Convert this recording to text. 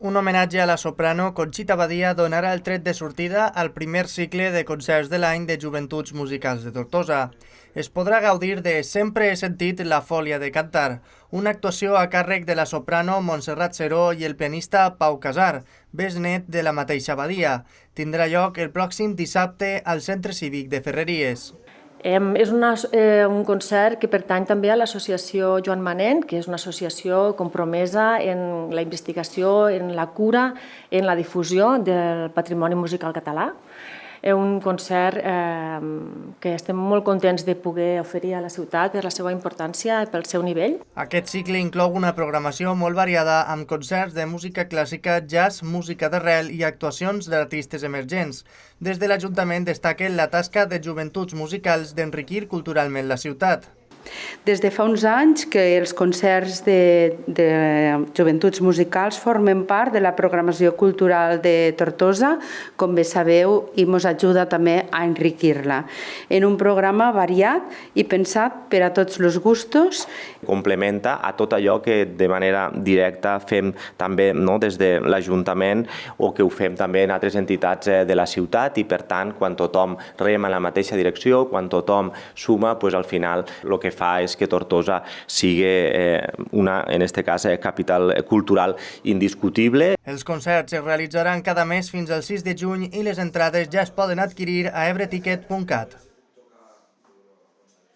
Un homenatge a la soprano Conxita Badia donarà el tret de sortida al primer cicle de concerts de l'any de Joventuts Musicals de Tortosa. Es podrà gaudir de Sempre he sentit la fòlia de cantar, una actuació a càrrec de la soprano Montserrat Seró i el pianista Pau Casar, besnet de la mateixa Badia. Tindrà lloc el pròxim dissabte al Centre Cívic de Ferreries. És un concert que pertany també a l'associació Joan Manent, que és una associació compromesa en la investigació, en la cura, en la difusió del patrimoni musical català. És un concert que estem molt contents de poder oferir a la ciutat per la seva importància i pel seu nivell. Aquest cicle inclou una programació molt variada amb concerts de música clàssica, jazz, música d'arrel i actuacions d'artistes emergents. Des de l'Ajuntament destaquen la tasca de Joventuts Musicals d'enriquir culturalment la ciutat. Des de fa uns anys que els concerts de Joventuts Musicals formen part de la programació cultural de Tortosa, com bé sabeu, i ens ajuda també a enriquir-la. En un programa variat i pensat per a tots els gustos. Complementa a tot allò que de manera directa fem també des de l'Ajuntament o que ho fem també en altres entitats de la ciutat i, per tant, quan tothom rema en la mateixa direcció, quan tothom suma, al final el que fa és que Tortosa sigui una, en aquest cas, capital cultural indiscutible. Els concerts es realitzaran cada mes fins al 6 de juny i les entrades ja es poden adquirir a ebreticket.cat.